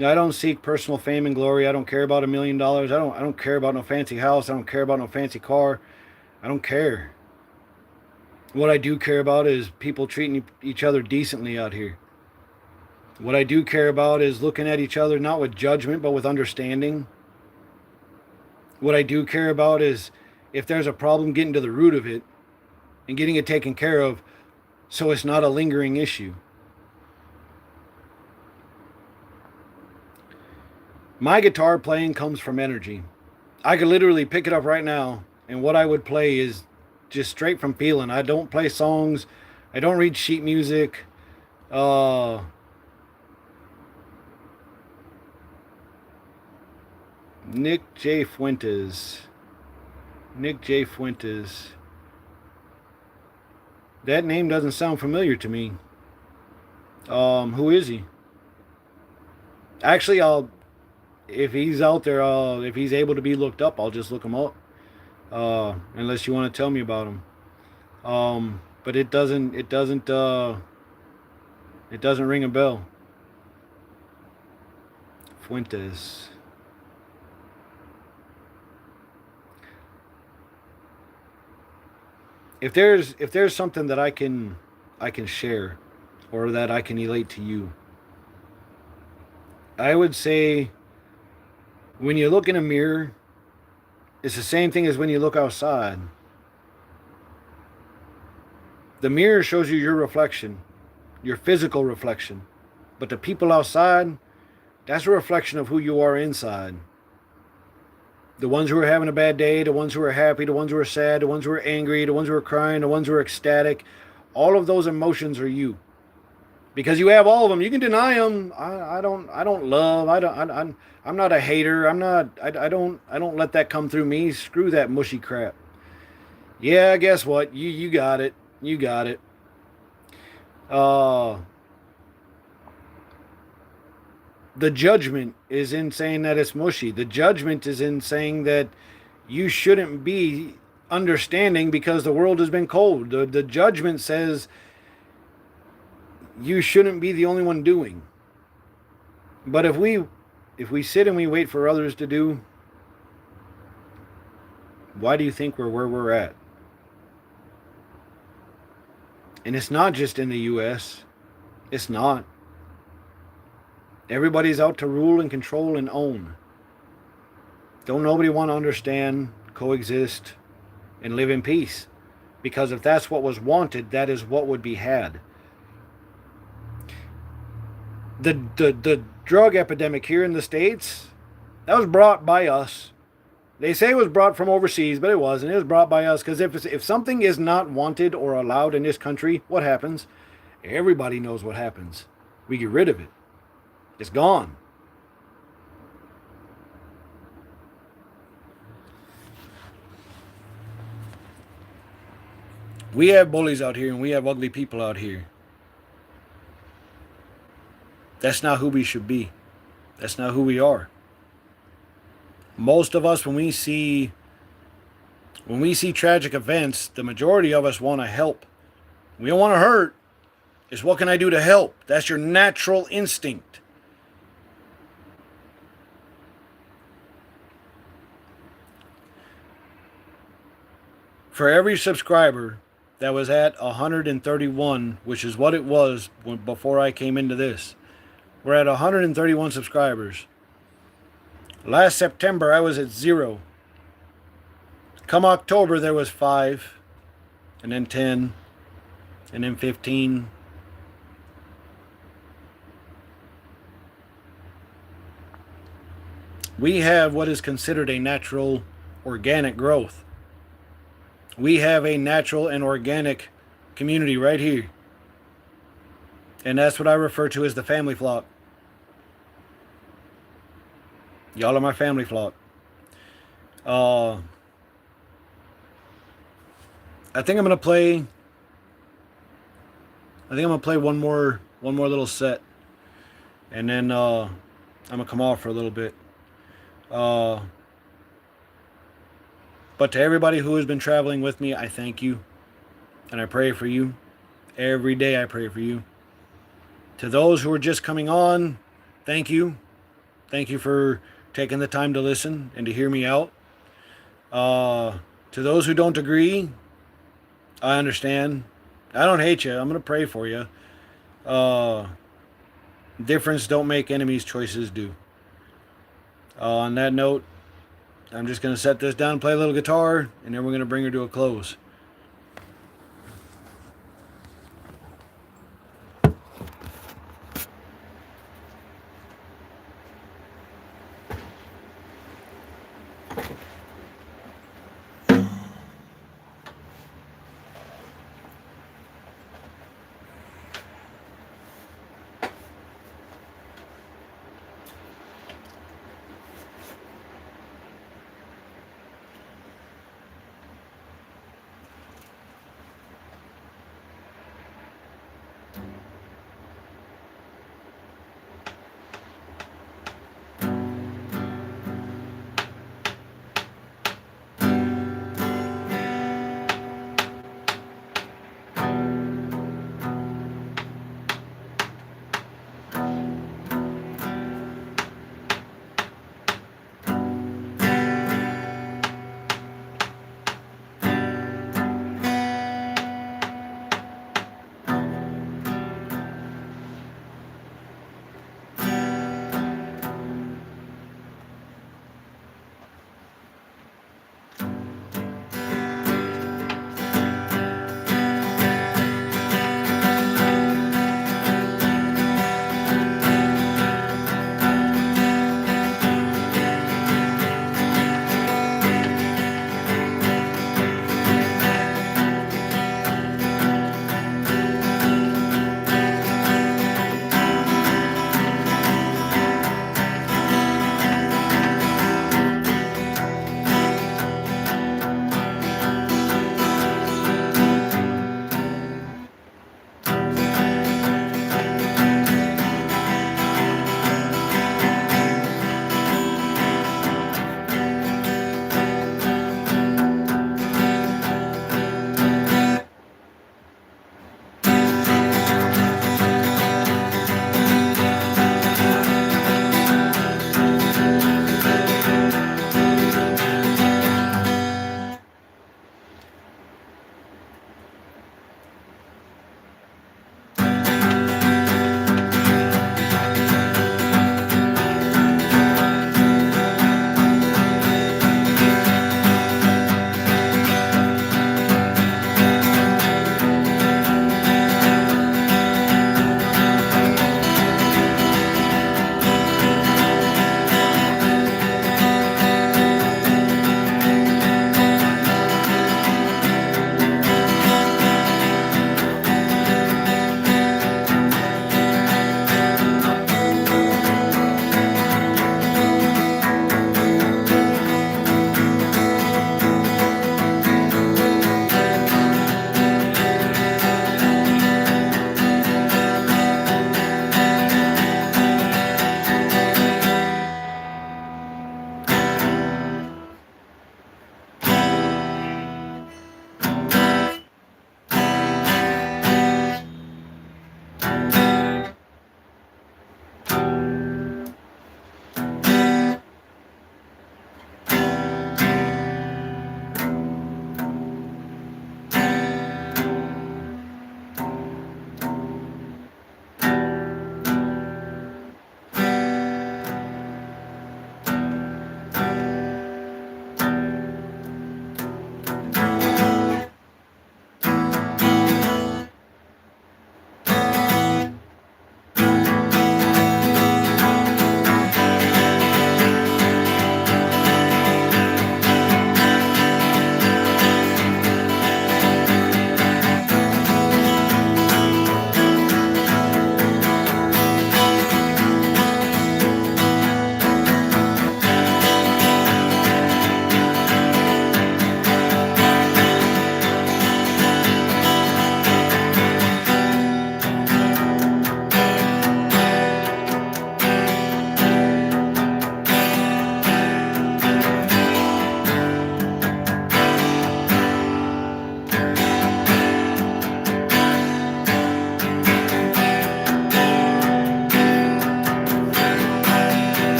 I don't seek personal fame and glory. I don't care about $1 million. I don't care about no fancy house. I don't care about no fancy car. I don't care. What I do care about is people treating each other decently out here. What I do care about is looking at each other not with judgment, but with understanding. What I do care about is if there's a problem, getting to the root of it and getting it taken care of so it's not a lingering issue. My guitar playing comes from energy. I could literally pick it up right now, and what I would play is just straight from feeling. I don't play songs. I don't read sheet music. Nick J. Fuentes. Nick J. Fuentes. That name doesn't sound familiar to me. Who is he? Actually, if he's out there, if he's able to be looked up, I'll just look him up. Unless you want to tell me about him. But it doesn't ring a bell. Fuentes. If there's something that I can share, or that I can relate to you, I would say when you look in a mirror, it's the same thing as when you look outside. The mirror shows you your reflection, your physical reflection, but the people outside, That's a reflection of who you are inside. The ones who are having a bad day, the ones who are happy, the ones who are sad, the ones who are angry, the ones who are crying, the ones who are ecstatic, all of those emotions are you. Because you have all of them. You can deny them. I don't love. I'm not a hater. I don't let that come through me. Screw that mushy crap. Yeah, guess what? You got it. You got it. Uh, the judgment is in saying that it's mushy. The judgment is in saying that you shouldn't be understanding because the world has been cold. The judgment says you shouldn't be the only one doing. But if we sit and we wait for others to do, why do you think we're where we're at? And it's not just in the US. It's not. Everybody's out to rule and control and own. Don't nobody want to understand, coexist, and live in peace. Because if that's what was wanted, that is what would be had. The drug epidemic here in the States, that was brought by us. They say it was brought from overseas, but it wasn't. It was brought by us because if something is not wanted or allowed in this country, what happens? Everybody knows what happens. We get rid of it. It's gone. We have bullies out here and we have ugly people out here. That's not who we should be. That's not who we are. Most of us, when we see tragic events, the majority of us want to help. We don't want to hurt. It's what can I do to help? That's your natural instinct. For every subscriber that was at 131, which is what it was before I came into this, we're at 131 subscribers. Last September, I was at 0. Come October, there was 5, and then 10, and then 15. We have what is considered a natural organic growth. We have a natural and organic community right here. And that's what I refer to as the family flock. Y'all are my family flock. I think I'm gonna play one more little set. And then I'm gonna come off for a little bit. But to everybody who has been traveling with me, I thank you. And I pray for you. Every day I pray for you. To those who are just coming on, thank you. Thank you for taking the time to listen and to hear me out. To those who don't agree, I understand. I don't hate you. I'm going to pray for you. Difference don't make enemies, choices do. On that note, I'm just going to set this down, play a little guitar, and then we're going to bring her to a close.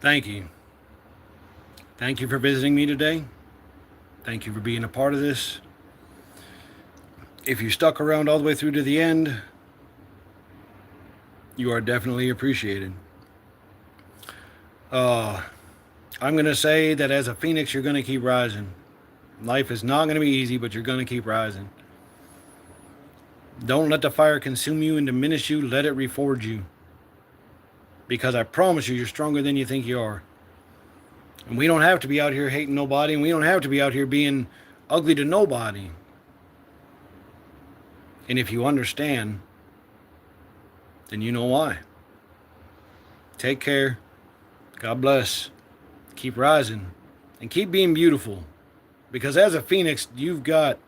Thank you. Thank you for visiting me today. Thank you for being a part of this. If you stuck around all the way through to the end, you are definitely appreciated. I'm going to say that as a phoenix, you're going to keep rising. Life is not going to be easy, but you're going to keep rising. Don't let the fire consume you and diminish you. Let it reforge you. Because I promise you, you're stronger than you think you are. And we don't have to be out here hating nobody, and we don't have to be out here being ugly to nobody. And if you understand, then you know why. Take care. God bless. Keep rising. And keep being beautiful. Because as a phoenix, you've got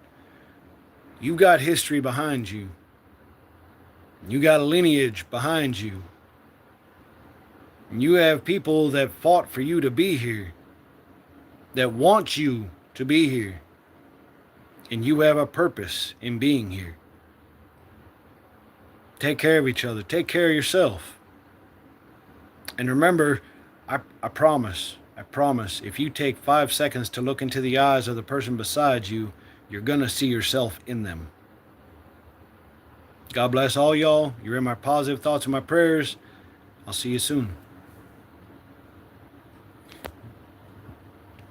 history behind you. You got a lineage behind you. And you have people that fought for you to be here. That want you to be here. And you have a purpose in being here. Take care of each other. Take care of yourself. And remember, I promise, if you take 5 seconds to look into the eyes of the person beside you, you're going to see yourself in them. God bless all y'all. You're in my positive thoughts and my prayers. I'll see you soon.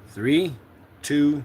3, 2,